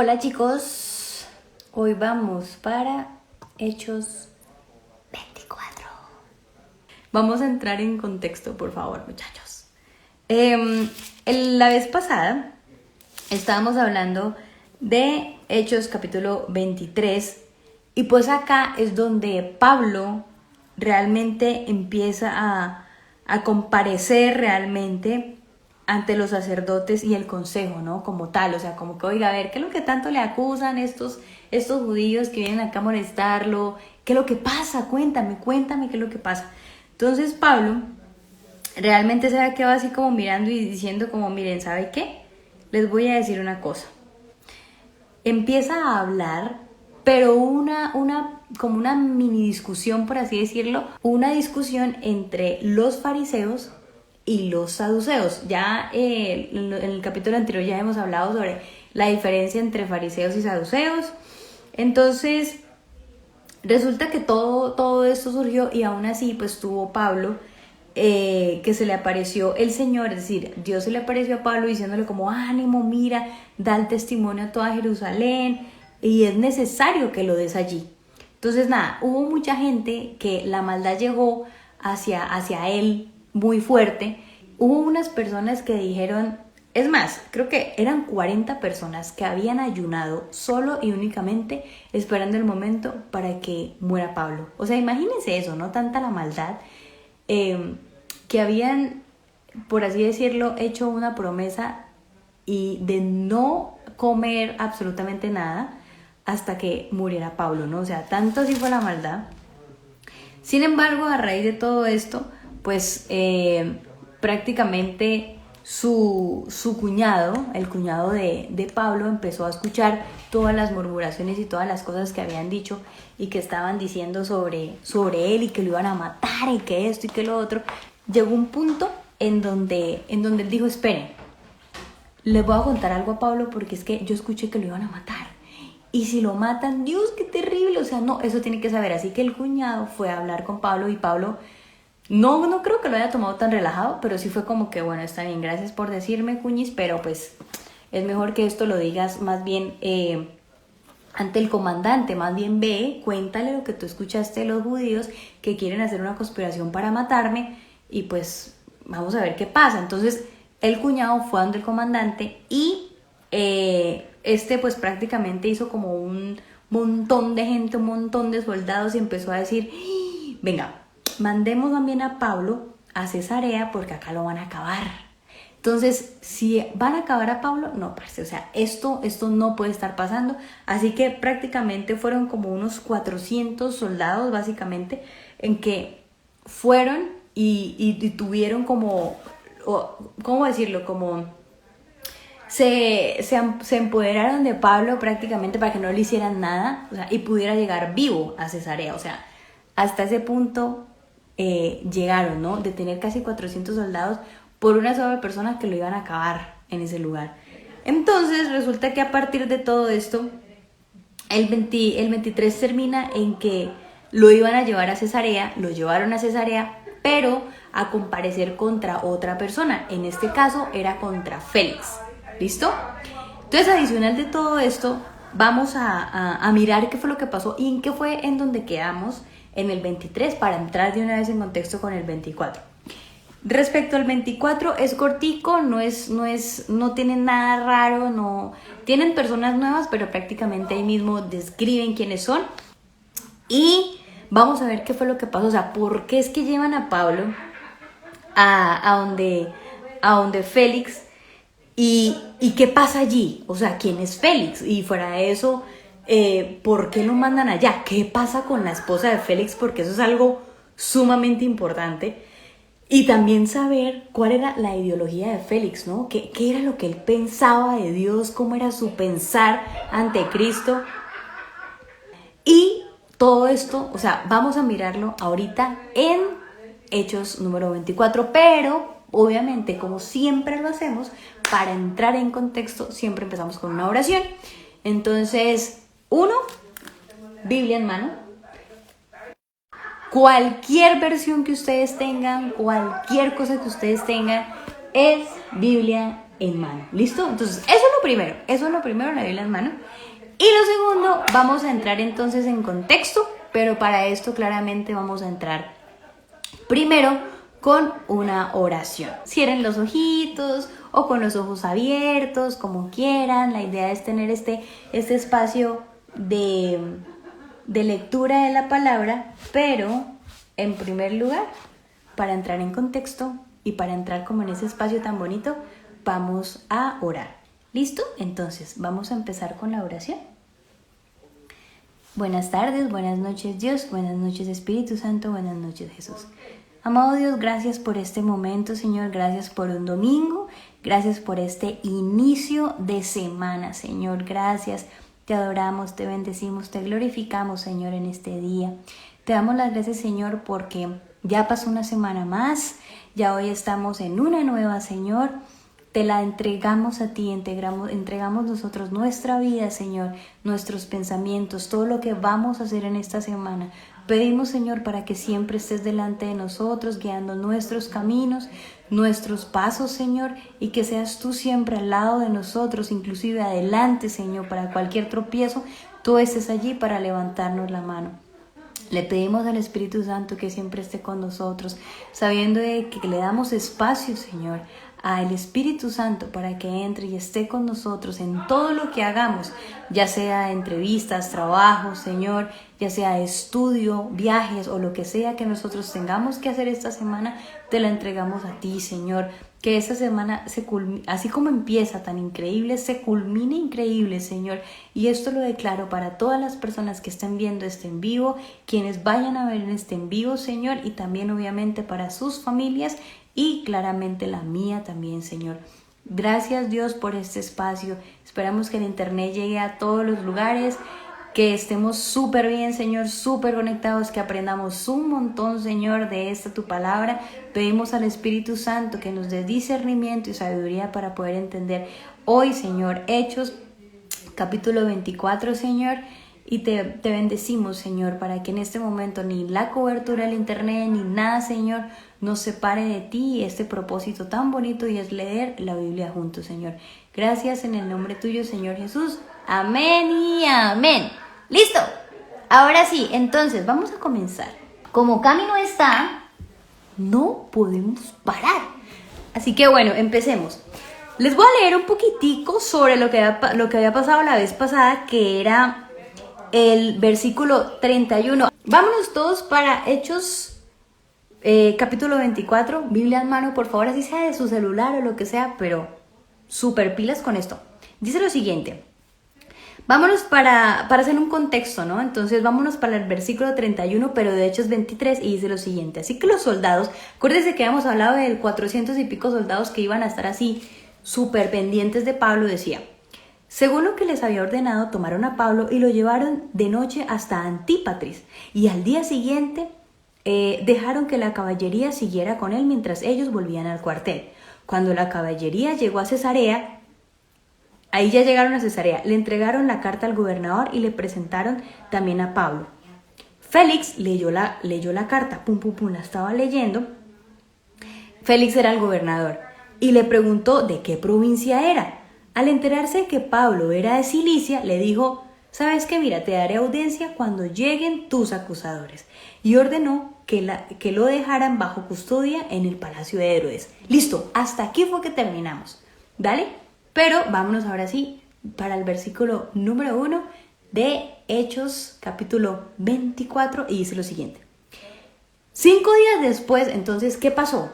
Hola chicos, hoy vamos para Hechos 24. Vamos a entrar en contexto, por favor, muchachos. La vez pasada estábamos hablando de Hechos capítulo 23 y pues acá es donde Pablo realmente empieza a comparecer realmente ante los sacerdotes y el consejo, ¿no? Como tal, o sea, como que, oiga, a ver, ¿qué es lo que tanto le acusan estos judíos que vienen acá a molestarlo? ¿Qué es lo que pasa? Cuéntame qué es lo que pasa. Entonces Pablo realmente se quedado así como mirando y diciendo como, miren, ¿sabe qué? Les voy a decir una cosa. Empieza a hablar, pero como una mini discusión, por así decirlo, una discusión entre los fariseos y los saduceos. Ya en el capítulo anterior ya hemos hablado sobre la diferencia entre fariseos y saduceos. Entonces, resulta que todo esto surgió y aún así pues tuvo Pablo que se le apareció el Señor, es decir, Dios se le apareció a Pablo diciéndole como ánimo, mira, da el testimonio a toda Jerusalén y es necesario que lo des allí. Entonces nada, hubo mucha gente que la maldad llegó hacia él muy fuerte. Hubo unas personas que dijeron, es más, creo que eran 40 personas que habían ayunado solo y únicamente esperando el momento para que muera Pablo. O sea, imagínense eso, ¿no? Tanta la maldad. Que habían, por así decirlo, hecho una promesa y de no comer absolutamente nada hasta que muriera Pablo, ¿no? O sea, tanto así fue la maldad. Sin embargo, a raíz de todo esto, pues prácticamente su cuñado, el cuñado de Pablo, empezó a escuchar todas las murmuraciones y todas las cosas que habían dicho y que estaban diciendo sobre él y que lo iban a matar y que esto y que lo otro. Llegó un punto en donde él dijo, esperen, les voy a contar algo a Pablo porque es que yo escuché que lo iban a matar. Y si lo matan, Dios, qué terrible. O sea, no, eso tiene que saber. Así que el cuñado fue a hablar con Pablo y Pablo no creo que lo haya tomado tan relajado, pero sí fue como que, bueno, está bien, gracias por decirme, cuñis, pero pues es mejor que esto lo digas más bien ante el comandante, más bien ve, cuéntale lo que tú escuchaste de los judíos que quieren hacer una conspiración para matarme y pues vamos a ver qué pasa. Entonces el cuñado fue donde el comandante y pues prácticamente hizo como un montón de gente, un montón de soldados y empezó a decir, venga, mandemos también a Pablo a Cesarea porque acá lo van a acabar. Entonces, si van a acabar a Pablo, no, parce, o sea, esto no puede estar pasando. Así que prácticamente fueron como unos 400 soldados, básicamente, en que fueron y tuvieron como, ¿cómo decirlo? Como se empoderaron de Pablo prácticamente para que no le hicieran nada, o sea, y pudiera llegar vivo a Cesarea. O sea, hasta ese punto llegaron, ¿no? De tener casi 400 soldados por una sola persona que lo iban a acabar en ese lugar. Entonces resulta que a partir de todo esto, el 23 termina en que lo iban a llevar a Cesarea, lo llevaron a Cesarea, pero a comparecer contra otra persona. En este caso era contra Félix. ¿Listo? Entonces, adicional de todo esto, vamos a mirar qué fue lo que pasó y en qué fue en donde quedamos en el 23 para entrar de una vez en contexto con el 24. Respecto al 24 es cortico, no tienen nada raro, no tienen personas nuevas, pero prácticamente ahí mismo describen quiénes son y vamos a ver qué fue lo que pasó, o sea, por qué es que llevan a Pablo a donde Félix y qué pasa allí, o sea, quién es Félix y fuera de eso, ¿por qué lo mandan allá? ¿Qué pasa con la esposa de Félix? Porque eso es algo sumamente importante. Y también saber cuál era la ideología de Félix, ¿no? ¿Qué era lo que él pensaba de Dios? ¿Cómo era su pensar ante Cristo? Y todo esto, o sea, vamos a mirarlo ahorita en Hechos número 24, pero obviamente, como siempre lo hacemos, para entrar en contexto, siempre empezamos con una oración. Entonces, Biblia en mano. Cualquier versión que ustedes tengan, cualquier cosa que ustedes tengan, es Biblia en mano. ¿Listo? Entonces, eso es lo primero, la Biblia en mano. Y lo segundo, vamos a entrar entonces en contexto, pero para esto claramente vamos a entrar primero con una oración. Cierren los ojitos o con los ojos abiertos, como quieran. La idea es tener este espacio de lectura de la palabra, pero en primer lugar, para entrar en contexto y para entrar como en ese espacio tan bonito, vamos a orar. ¿Listo? Entonces, vamos a empezar con la oración. Buenas tardes, buenas noches Dios, buenas noches Espíritu Santo, buenas noches Jesús. Amado Dios, gracias por este momento, Señor, gracias por un domingo, gracias por este inicio de semana, Señor, gracias. Te adoramos, te bendecimos, te glorificamos, Señor, en este día. Te damos las gracias, Señor, porque ya pasó una semana más, ya hoy estamos en una nueva, Señor. Te la entregamos a ti, entregamos nosotros nuestra vida, Señor, nuestros pensamientos, todo lo que vamos a hacer en esta semana. Pedimos, Señor, para que siempre estés delante de nosotros, guiando nuestros caminos, nuestros pasos, Señor, y que seas tú siempre al lado de nosotros, inclusive adelante, Señor, para cualquier tropiezo, tú estés allí para levantarnos la mano. Le pedimos al Espíritu Santo que siempre esté con nosotros, sabiendo de que le damos espacio, Señor, al Espíritu Santo para que entre y esté con nosotros en todo lo que hagamos, ya sea entrevistas, trabajos, Señor, ya sea estudio, viajes o lo que sea que nosotros tengamos que hacer esta semana, te la entregamos a ti, Señor. Que esta semana, así como empieza tan increíble, se culmine increíble, Señor. Y esto lo declaro para todas las personas que estén viendo este en vivo, quienes vayan a ver este en vivo, Señor, y también obviamente para sus familias y claramente la mía también, Señor. Gracias, Dios, por este espacio. Esperamos que el internet llegue a todos los lugares, que estemos súper bien, Señor, súper conectados, que aprendamos un montón, Señor, de esta tu palabra. Pedimos al Espíritu Santo que nos dé discernimiento y sabiduría para poder entender hoy, Señor, Hechos, capítulo 24, Señor. Y te bendecimos, Señor, para que en este momento ni la cobertura del internet ni nada, Señor, nos separe de ti y este propósito tan bonito y es leer la Biblia juntos, Señor. Gracias en el nombre tuyo, Señor Jesús. Amén y amén. ¿Listo? Ahora sí, entonces vamos a comenzar. Como Cami no está, no podemos parar. Así que bueno, empecemos. Les voy a leer un poquitico sobre lo que había pasado la vez pasada, que era el versículo 31. Vámonos todos para Hechos capítulo 24. Biblia en mano, por favor, así sea de su celular o lo que sea, pero super pilas con esto. Dice lo siguiente. Vámonos para hacer un contexto, ¿no? Entonces vámonos para el versículo 31, pero de Hechos 23, y dice lo siguiente. Así que los soldados, acuérdense que habíamos hablado de 400 y pico soldados que iban a estar así súper pendientes de Pablo, decía. Según lo que les había ordenado, tomaron a Pablo y lo llevaron de noche hasta Antípatris, y al día siguiente dejaron que la caballería siguiera con él mientras ellos volvían al cuartel. Cuando la caballería llegó a Cesarea, ahí ya llegaron a Cesarea, le entregaron la carta al gobernador y le presentaron también a Pablo. Félix leyó la carta, la estaba leyendo. Félix era el gobernador y le preguntó de qué provincia era. Al enterarse de que Pablo era de Cilicia, le dijo: ¿sabes qué? Mira, te daré audiencia cuando lleguen tus acusadores. Y ordenó que lo dejaran bajo custodia en el Palacio de Herodes. Listo, hasta aquí fue que terminamos. ¿Dale? Pero vámonos ahora sí para el versículo número 1 de Hechos, capítulo 24, y dice lo siguiente. 5 días después, entonces, ¿qué pasó?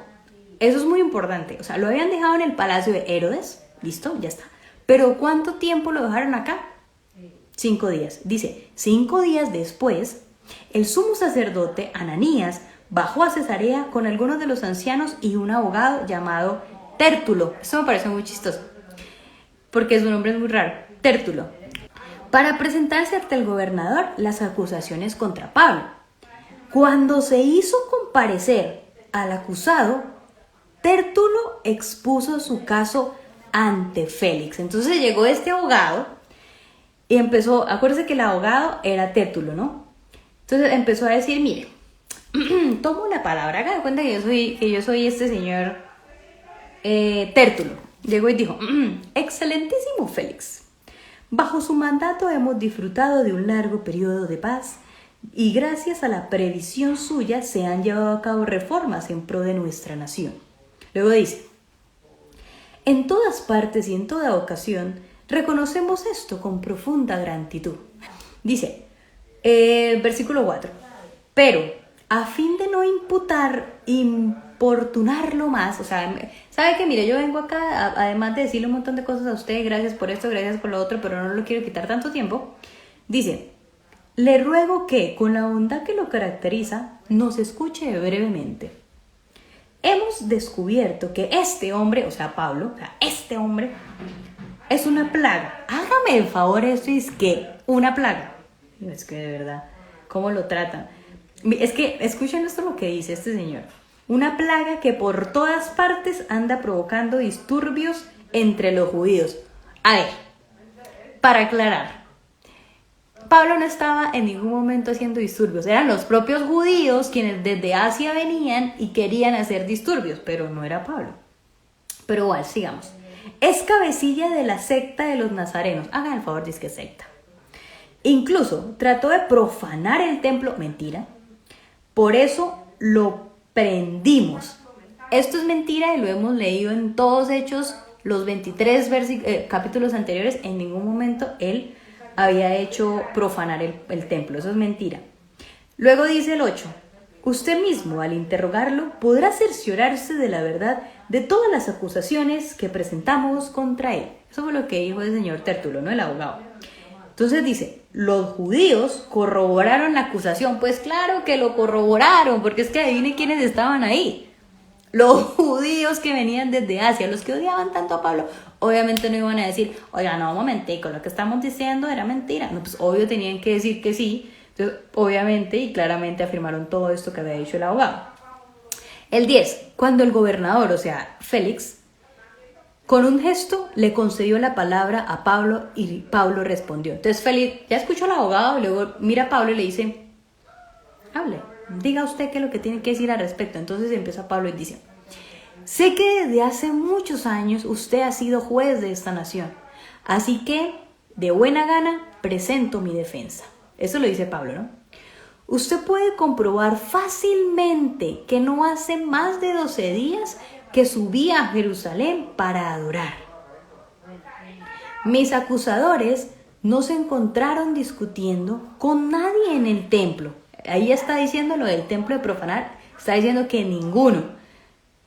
Eso es muy importante. O sea, lo habían dejado en el Palacio de Herodes. Listo, ya está. Pero ¿cuánto tiempo lo dejaron acá? 5 días. Dice, 5 días después, el sumo sacerdote Ananías bajó a Cesarea con algunos de los ancianos y un abogado llamado Tértulo. Esto me parece muy chistoso, porque su nombre es muy raro. Tértulo. Para presentarse ante el gobernador las acusaciones contra Pablo. Cuando se hizo comparecer al acusado, Tértulo expuso su caso ante Félix. Entonces llegó este abogado y empezó, acuérdense que el abogado era Tértulo, ¿no? Entonces empezó a decir, mire, tomo la palabra, haga de cuenta que yo soy este señor Tértulo. llegó y dijo, excelentísimo Félix, bajo su mandato hemos disfrutado de un largo periodo de paz y gracias a la previsión suya se han llevado a cabo reformas en pro de nuestra nación. Luego dice, en todas partes y en toda ocasión reconocemos esto con profunda gratitud. Dice, versículo 4, pero a fin de no importunarlo más, o sea, sabe que mire, yo vengo acá, además de decirle un montón de cosas a usted, gracias por esto, gracias por lo otro, pero no lo quiero quitar tanto tiempo, dice, le ruego que, con la bondad que lo caracteriza, nos escuche brevemente. Hemos descubierto que este hombre, o sea, Pablo, o sea, este hombre es una plaga. Hágame el favor, esto es que una plaga. Es que de verdad, ¿cómo lo tratan? Es que escuchen esto lo que dice este señor. Una plaga que por todas partes anda provocando disturbios entre los judíos. A ver, para aclarar, Pablo no estaba en ningún momento haciendo disturbios. Eran los propios judíos quienes desde Asia venían y querían hacer disturbios, pero no era Pablo. Pero igual, sigamos. Es cabecilla de la secta de los nazarenos. Hagan el favor, dice que secta. Incluso trató de profanar el templo. Mentira. Por eso lo prendimos. Esto es mentira y lo hemos leído en todos Hechos, los 23 capítulos anteriores. En ningún momento él había hecho profanar el templo. Eso es mentira. Luego dice el 8. Usted mismo, al interrogarlo, podrá cerciorarse de la verdad de todas las acusaciones que presentamos contra él. Eso fue lo que dijo el señor Tértulo, ¿no? El abogado. Entonces dice, los judíos corroboraron la acusación. Pues claro que lo corroboraron, porque es que adivine quiénes estaban ahí. Los judíos que venían desde Asia, los que odiaban tanto a Pablo, obviamente no iban a decir, oiga, no, un momentico, lo que estamos diciendo era mentira. No, pues obvio tenían que decir que sí. Entonces, obviamente y claramente afirmaron todo esto que había dicho el abogado. El 10, cuando el gobernador, o sea, Félix, con un gesto le concedió la palabra a Pablo y Pablo respondió. Entonces Félix ya escuchó al abogado, luego mira a Pablo y le dice, hable, diga usted qué es lo que tiene que decir al respecto. Entonces empieza Pablo y dice, sé que desde hace muchos años usted ha sido juez de esta nación, así que de buena gana presento mi defensa. Eso lo dice Pablo, ¿no? Usted puede comprobar fácilmente que no hace más de 12 días que subí a Jerusalén para adorar. Mis acusadores no se encontraron discutiendo con nadie en el templo. Ahí está diciendo lo del templo de profanar, está diciendo que ninguno.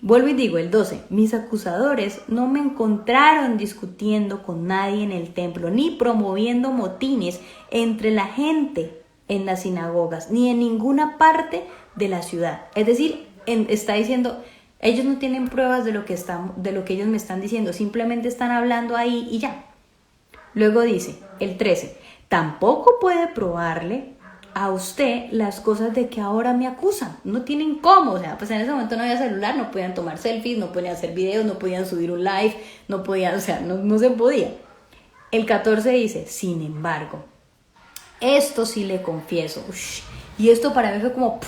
Vuelvo y digo, el 12, mis acusadores no me encontraron discutiendo con nadie en el templo, ni promoviendo motines entre la gente en las sinagogas, ni en ninguna parte de la ciudad. Es decir, está diciendo, ellos no tienen pruebas de lo que ellos me están diciendo, simplemente están hablando ahí y ya. Luego dice, el 13, tampoco puede probarle a usted las cosas de que ahora me acusan. No tienen cómo, o sea, pues en ese momento no había celular, no podían tomar selfies, no podían hacer videos, no podían subir un live, no podían, o sea, no se podía. El 14 dice, sin embargo, esto sí le confieso. Y esto para mí fue como,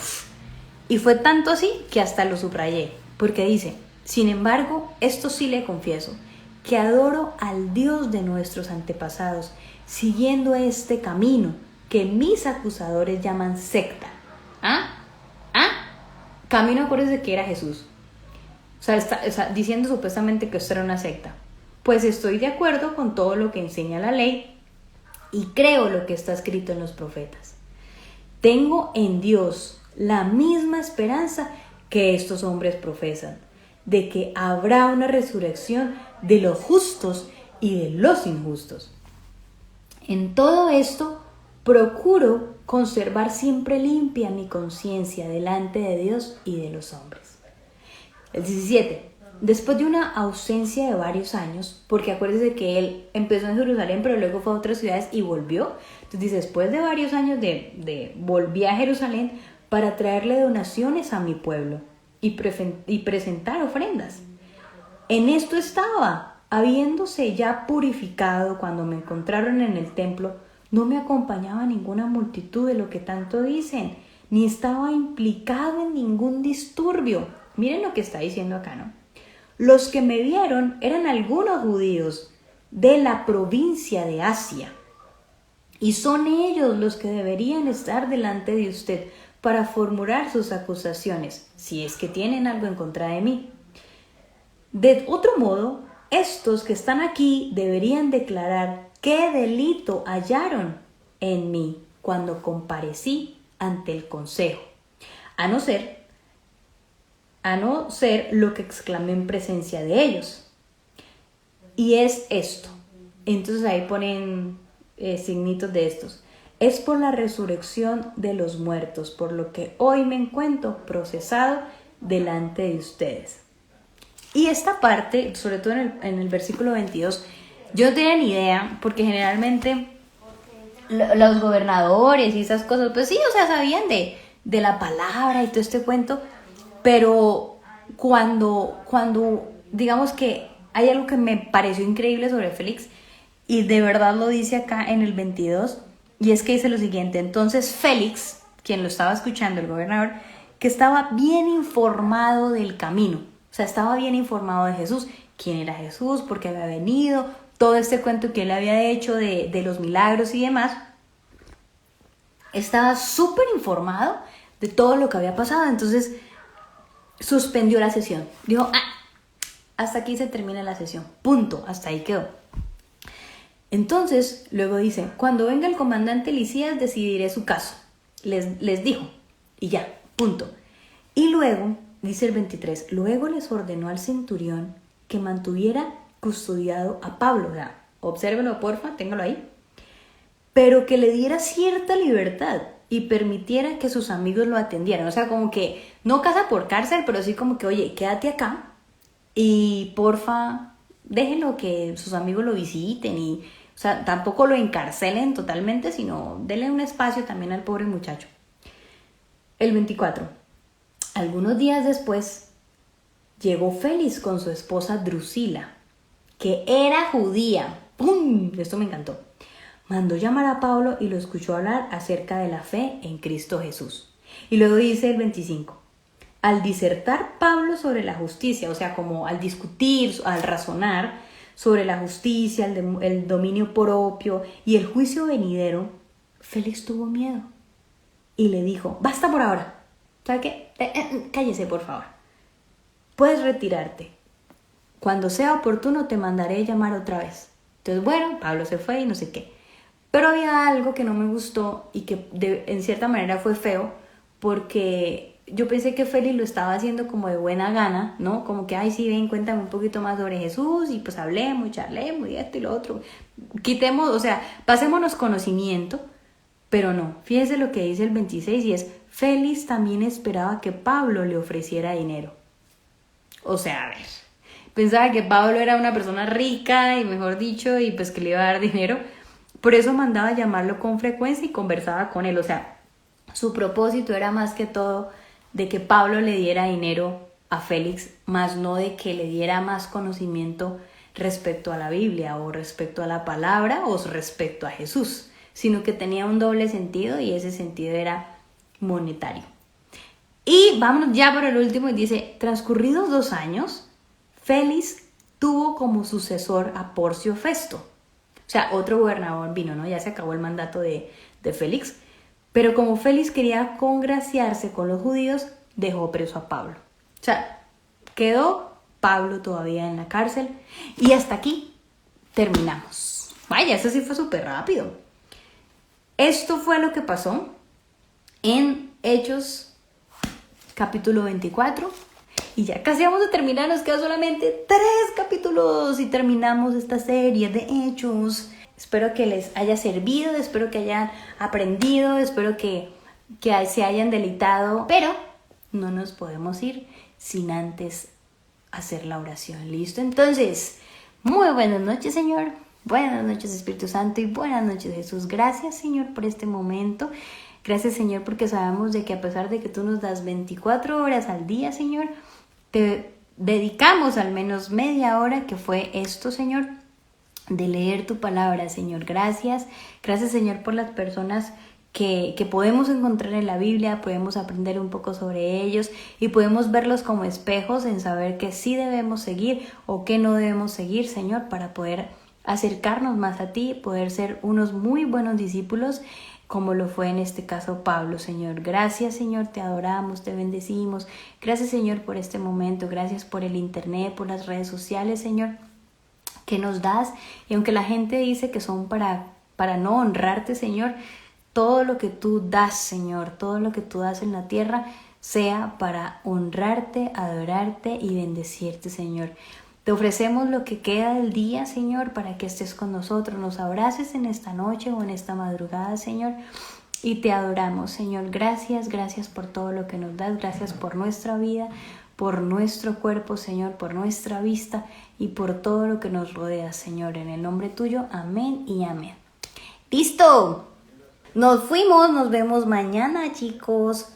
y fue tanto así que hasta lo subrayé, porque dice, sin embargo, esto sí le confieso, que adoro al Dios de nuestros antepasados, siguiendo este camino que mis acusadores llaman secta. Camino, acuérdense que era Jesús. O sea, está diciendo supuestamente que esto era una secta. Pues estoy de acuerdo con todo lo que enseña la ley y creo lo que está escrito en los profetas. Tengo en Dios la misma esperanza que estos hombres profesan, de que habrá una resurrección de los justos y de los injustos. En todo esto, procuro conservar siempre limpia mi conciencia delante de Dios y de los hombres. El 17. Después de una ausencia de varios años, porque acuérdense que él empezó en Jerusalén, pero luego fue a otras ciudades y volvió. Entonces dice, después de varios años volví a Jerusalén para traerle donaciones a mi pueblo y presentar ofrendas. En esto estaba, habiéndose ya purificado cuando me encontraron en el templo. No me acompañaba ninguna multitud de lo que tanto dicen, ni estaba implicado en ningún disturbio. Miren lo que está diciendo acá, ¿no? Los que me vieron eran algunos judíos de la provincia de Asia, y son ellos los que deberían estar delante de usted para formular sus acusaciones, si es que tienen algo en contra de mí. De otro modo, estos que están aquí deberían declarar qué delito hallaron en mí cuando comparecí ante el consejo, a no ser lo que exclamé en presencia de ellos. Y es esto. Entonces ahí ponen signitos de estos. Es por la resurrección de los muertos, por lo que hoy me encuentro procesado delante de ustedes. Y esta parte, sobre todo en el versículo 22, yo no tenía ni idea, porque generalmente los gobernadores y esas cosas, pues sí, o sea, sabían de la palabra y todo este cuento, pero cuando digamos que hay algo que me pareció increíble sobre Félix, y de verdad lo dice acá en el 22, y es que dice lo siguiente: entonces Félix, quien lo estaba escuchando, el gobernador, que estaba bien informado del camino, o sea, estaba bien informado de Jesús, quién era Jesús, por qué había venido, todo este cuento que él había hecho de los milagros y demás, estaba súper informado de todo lo que había pasado. Entonces suspendió la sesión, dijo, hasta aquí se termina la sesión, punto, hasta ahí quedó. Entonces luego dice, cuando venga el comandante Lisías decidiré su caso, les dijo, y ya, punto. Y luego dice el 23, luego les ordenó al centurión que mantuviera custodiado a Pablo, o sea, obsérvelo porfa, téngalo ahí, pero que le diera cierta libertad y permitiera que sus amigos lo atendieran. O sea, como que no casa por cárcel, pero sí como que, oye, quédate acá y porfa, déjenlo que sus amigos lo visiten y, o sea, tampoco lo encarcelen totalmente, sino denle un espacio también al pobre muchacho. El 24. Algunos días después llegó Félix con su esposa Drusila, que era judía. ¡Pum! Esto me encantó. Mandó llamar a Pablo y lo escuchó hablar acerca de la fe en Cristo Jesús. Y luego dice el 25. Al disertar Pablo sobre la justicia, o sea, como al discutir, al razonar sobre la justicia, el dominio propio y el juicio venidero, Félix tuvo miedo y le dijo, basta por ahora. ¿Sabe qué? Cállese, por favor. Puedes retirarte. Cuando sea oportuno te mandaré llamar otra vez. Entonces, bueno, Pablo se fue y no sé qué. Pero había algo que no me gustó y que en cierta manera fue feo, porque yo pensé que Félix lo estaba haciendo como de buena gana, ¿no? Como que, ay, sí, ven, cuéntame un poquito más sobre Jesús y pues hablemos, charlemos y esto y lo otro. Quitemos, o sea, pasémonos conocimiento, pero no. Fíjense lo que dice el 26 y es, Félix también esperaba que Pablo le ofreciera dinero. O sea, a ver, pensaba que Pablo era una persona rica y mejor dicho, y pues que le iba a dar dinero. Por eso mandaba llamarlo con frecuencia y conversaba con él. O sea, su propósito era más que todo de que Pablo le diera dinero a Félix, más no de que le diera más conocimiento respecto a la Biblia o respecto a la palabra o respecto a Jesús, sino que tenía un doble sentido y ese sentido era monetario. Y vámonos ya por el último y dice, transcurridos 2 años, Félix tuvo como sucesor a Porcio Festo. O sea, otro gobernador vino, ¿no? Ya se acabó el mandato de Félix. Pero como Félix quería congraciarse con los judíos, dejó preso a Pablo. O sea, quedó Pablo todavía en la cárcel. Y hasta aquí terminamos. Vaya, eso sí fue súper rápido. Esto fue lo que pasó en Hechos capítulo 24. Y ya casi vamos a terminar, nos quedan solamente 3 capítulos y terminamos esta serie de Hechos. Espero que les haya servido, espero que hayan aprendido, espero que se hayan deleitado. Pero no nos podemos ir sin antes hacer la oración. ¿Listo? Entonces, muy buenas noches, Señor. Buenas noches, Espíritu Santo, y buenas noches, Jesús. Gracias, Señor, por este momento. Gracias, Señor, porque sabemos de que a pesar de que tú nos das 24 horas al día, Señor, te dedicamos al menos media hora, que fue esto, Señor, de leer tu palabra, Señor. Gracias. Gracias, Señor, por las personas que podemos encontrar en la Biblia, podemos aprender un poco sobre ellos y podemos verlos como espejos en saber que sí debemos seguir o que no debemos seguir, Señor, para poder acercarnos más a ti, poder ser unos muy buenos discípulos, como lo fue en este caso Pablo, Señor. Gracias, Señor, te adoramos, te bendecimos. Gracias, Señor, por este momento. Gracias por el internet, por las redes sociales, Señor, que nos das. Y aunque la gente dice que son para no honrarte, Señor, todo lo que tú das, Señor, todo lo que tú das en la tierra, sea para honrarte, adorarte y bendecirte, Señor. Te ofrecemos lo que queda del día, Señor, para que estés con nosotros, nos abraces en esta noche o en esta madrugada, Señor, y te adoramos, Señor. Gracias, gracias por todo lo que nos das, gracias por nuestra vida, por nuestro cuerpo, Señor, por nuestra vista y por todo lo que nos rodea, Señor. En el nombre tuyo, amén y amén. ¡Listo! Nos fuimos, nos vemos mañana, chicos.